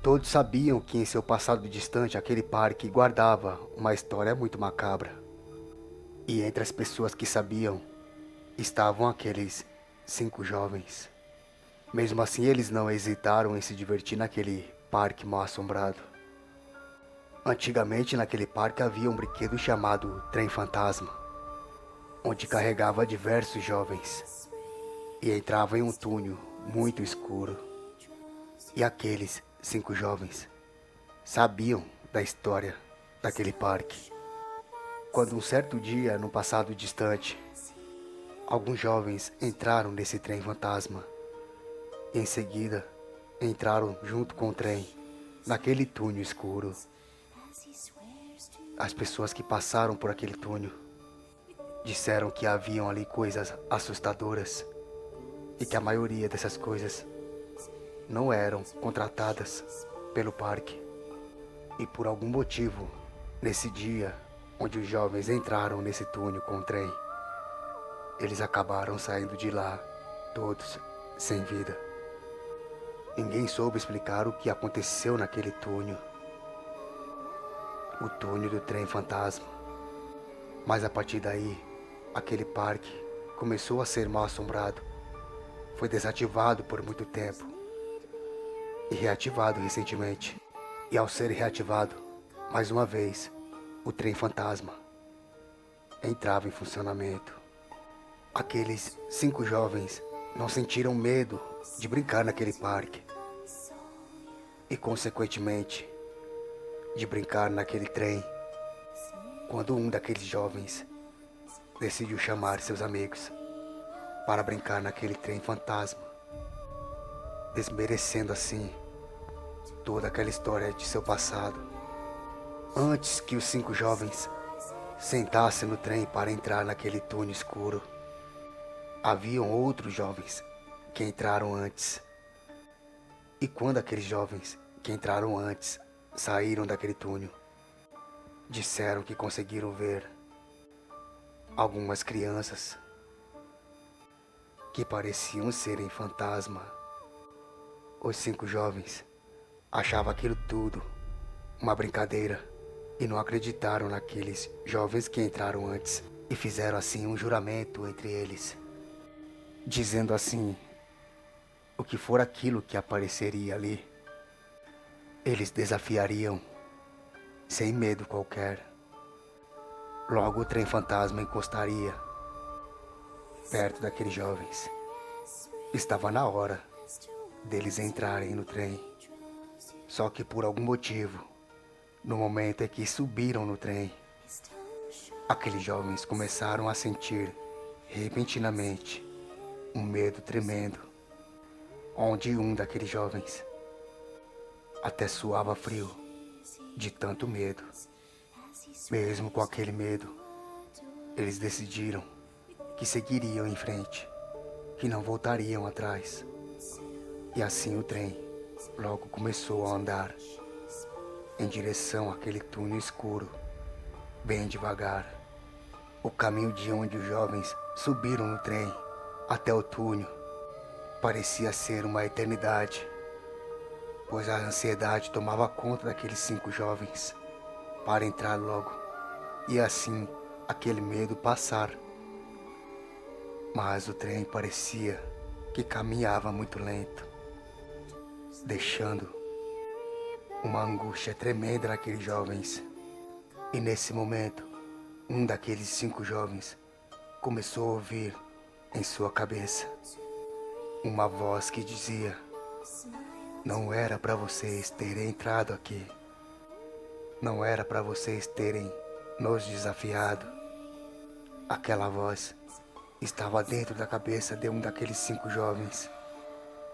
Todos sabiam que em seu passado distante aquele parque guardava uma história muito macabra. E entre as pessoas que sabiam estavam aqueles 5 jovens. Mesmo assim, eles não hesitaram em se divertir naquele parque mal assombrado. Antigamente, naquele parque havia um brinquedo chamado Trem Fantasma, onde carregava diversos jovens e entrava em um túnel muito escuro. E aqueles 5 jovens sabiam da história daquele parque. Quando um certo dia, no passado distante, alguns jovens entraram nesse trem fantasma e em seguida entraram junto com o trem naquele túnel escuro. As pessoas que passaram por aquele túnel disseram que haviam ali coisas assustadoras e que a maioria dessas coisas não eram contratadas pelo parque. E por algum motivo, nesse dia onde os jovens entraram nesse túnel com o trem, eles acabaram saindo de lá, todos sem vida. Ninguém soube explicar o que aconteceu naquele túnel, o túnel do trem fantasma. Mas a partir daí, aquele parque começou a ser mal assombrado. Foi desativado por muito tempo e reativado recentemente. E ao ser reativado, mais uma vez, o trem fantasma entrava em funcionamento. Aqueles 5 jovens não sentiram medo de brincar naquele parque e, consequentemente, de brincar naquele trem, quando um daqueles jovens decidiu chamar seus amigos para brincar naquele trem fantasma, desmerecendo assim toda aquela história de seu passado. Antes que os 5 jovens sentassem no trem para entrar naquele túnel escuro, haviam outros jovens que entraram antes. E quando aqueles jovens que entraram antes saíram daquele túnel, disseram que conseguiram ver algumas crianças que pareciam serem fantasma. Os 5 jovens achavam aquilo tudo uma brincadeira e não acreditaram naqueles jovens que entraram antes e fizeram assim um juramento entre eles, dizendo assim: o que for aquilo que apareceria ali, eles desafiariam sem medo qualquer. Logo o trem fantasma encostaria perto daqueles jovens. Estava na hora deles entrarem no trem. Só que por algum motivo, no momento em que subiram no trem, aqueles jovens começaram a sentir repentinamente um medo tremendo, onde um daqueles jovens até suava frio de tanto medo. Mesmo com aquele medo, eles decidiram que seguiriam em frente, que não voltariam atrás. E assim o trem logo começou a andar em direção àquele túnel escuro, bem devagar. O caminho de onde os jovens subiram no trem até o túnel parecia ser uma eternidade, pois a ansiedade tomava conta daqueles 5 jovens para entrar logo e assim aquele medo passar. Mas o trem parecia que caminhava muito lento, deixando uma angústia tremenda naqueles jovens. E nesse momento, um daqueles 5 jovens começou a ouvir em sua cabeça uma voz que dizia: não era para vocês terem entrado aqui. Não era para vocês terem nos desafiado. Aquela voz estava dentro da cabeça de um daqueles 5 jovens,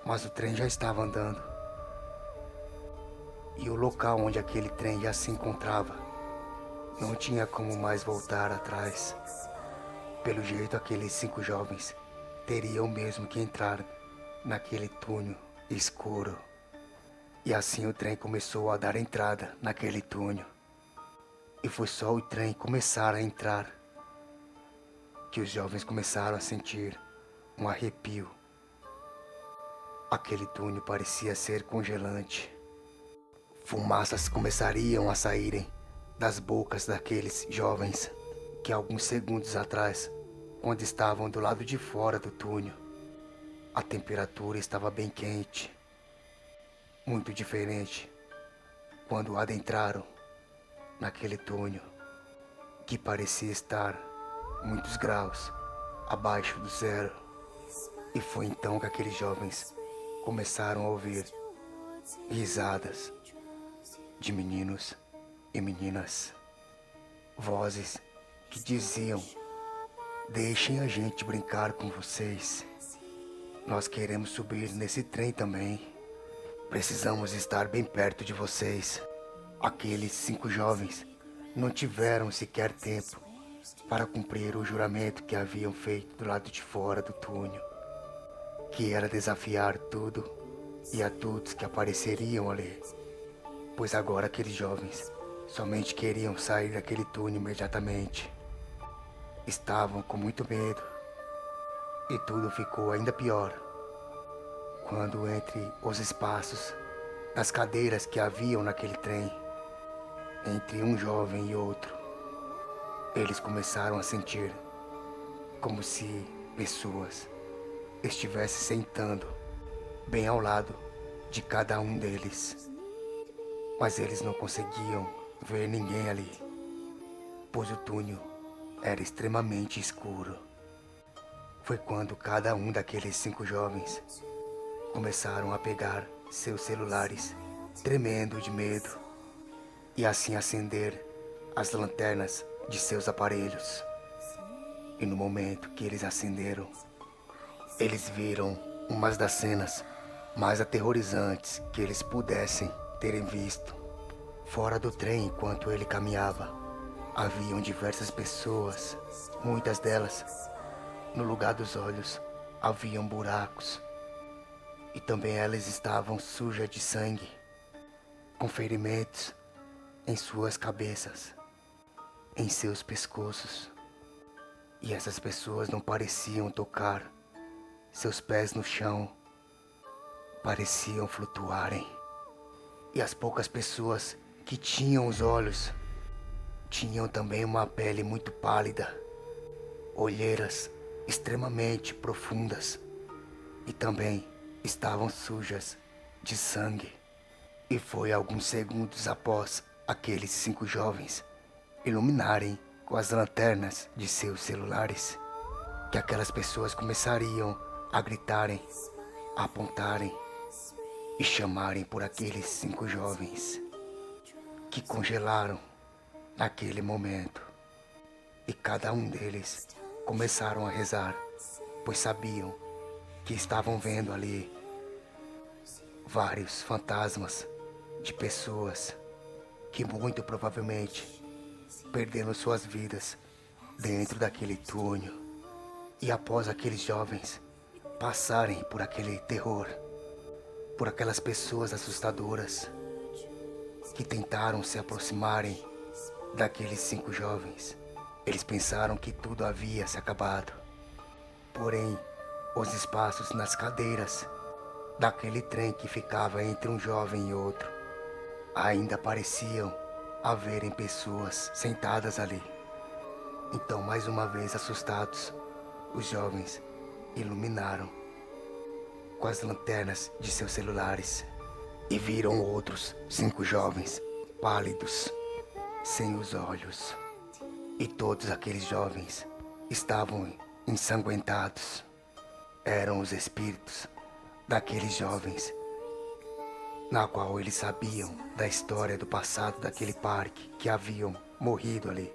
mas o trem já estava andando. E o local onde aquele trem já se encontrava não tinha como mais voltar atrás. Pelo jeito, aqueles 5 jovens teriam mesmo que entrar naquele túnel escuro. E assim o trem começou a dar entrada naquele túnel. E foi só o trem começar a entrar que os jovens começaram a sentir um arrepio. Aquele túnel parecia ser congelante. Fumaças começariam a saírem das bocas daqueles jovens que alguns segundos atrás, quando estavam do lado de fora do túnel, a temperatura estava bem quente, muito diferente quando adentraram naquele túnel que parecia estar muitos graus abaixo do zero. E foi então que aqueles jovens começaram a ouvir risadas de meninos e meninas, vozes que diziam: deixem a gente brincar com vocês, nós queremos subir nesse trem também, precisamos estar bem perto de vocês. Aqueles 5 jovens não tiveram sequer tempo para cumprir o juramento que haviam feito do lado de fora do túnel, que era desafiar tudo e a todos que apareceriam ali, pois agora aqueles jovens somente queriam sair daquele túnel imediatamente. Estavam com muito medo, e tudo ficou ainda pior quando, entre os espaços das cadeiras que haviam naquele trem, entre um jovem e outro, eles começaram a sentir como se pessoas estivessem sentando bem ao lado de cada um deles. Mas eles não conseguiam ver ninguém ali, pois o túnel era extremamente escuro. Foi quando cada um daqueles 5 jovens começaram a pegar seus celulares, tremendo de medo, e assim acender as lanternas de seus aparelhos. E no momento que eles acenderam, eles viram umas das cenas mais aterrorizantes que eles pudessem terem visto. Fora do trem, enquanto ele caminhava, haviam diversas pessoas, muitas delas, no lugar dos olhos, haviam buracos, e também elas estavam sujas de sangue, com ferimentos em suas cabeças, em seus pescoços. E essas pessoas não pareciam tocar seus pés no chão, pareciam flutuarem. E as poucas pessoas que tinham os olhos tinham também uma pele muito pálida, olheiras extremamente profundas, e também estavam sujas de sangue. E foi alguns segundos após aqueles 5 jovens iluminarem com as lanternas de seus celulares que aquelas pessoas começariam a gritarem, a apontarem e chamarem por aqueles 5 jovens que congelaram naquele momento. E cada um deles começaram a rezar, pois sabiam que estavam vendo ali vários fantasmas de pessoas que muito provavelmente perderam suas vidas dentro daquele túnel. E após aqueles jovens passarem por aquele terror, por aquelas pessoas assustadoras que tentaram se aproximarem daqueles 5 jovens, eles pensaram que tudo havia se acabado. Porém, os espaços nas cadeiras daquele trem que ficava entre um jovem e outro ainda pareciam haverem pessoas sentadas ali. Então, mais uma vez assustados, os jovens iluminaram com as lanternas de seus celulares e viram outros 5 jovens pálidos, sem os olhos. E todos aqueles jovens estavam ensanguentados. Eram os espíritos daqueles jovens, na qual eles sabiam da história do passado daquele parque, que haviam morrido ali.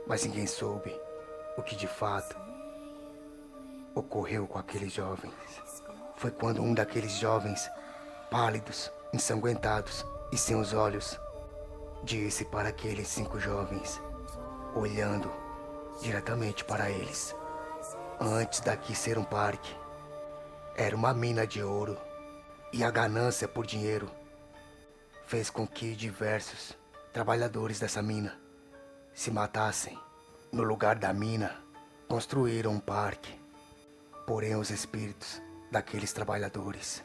Mas ninguém soube o que de fato ocorreu com aqueles jovens. Foi quando um daqueles jovens, pálidos, ensanguentados e sem os olhos, disse para aqueles 5 jovens, olhando diretamente para eles: antes daqui ser um parque, era uma mina de ouro, e a ganância por dinheiro fez com que diversos trabalhadores dessa mina se matassem. No lugar da mina, construíram um parque. Porém, os espíritos daqueles trabalhadores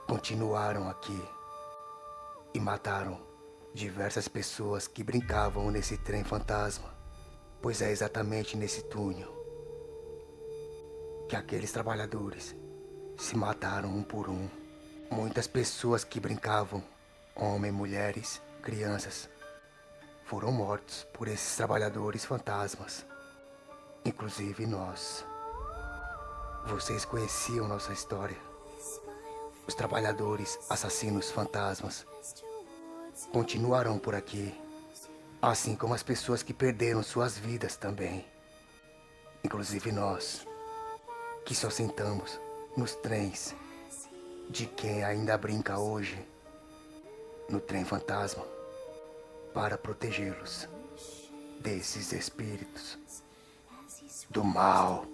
continuaram aqui e mataram diversas pessoas que brincavam nesse trem fantasma, pois é exatamente nesse túnel que aqueles trabalhadores se mataram um por um. Muitas pessoas que brincavam, homens, mulheres, crianças, foram mortos por esses trabalhadores fantasmas, inclusive nós. Vocês conheciam nossa história? Os trabalhadores assassinos fantasmas continuarão por aqui, assim como as pessoas que perderam suas vidas também, inclusive nós, que só sentamos nos trens de quem ainda brinca hoje no trem fantasma para protegê-los desses espíritos do mal.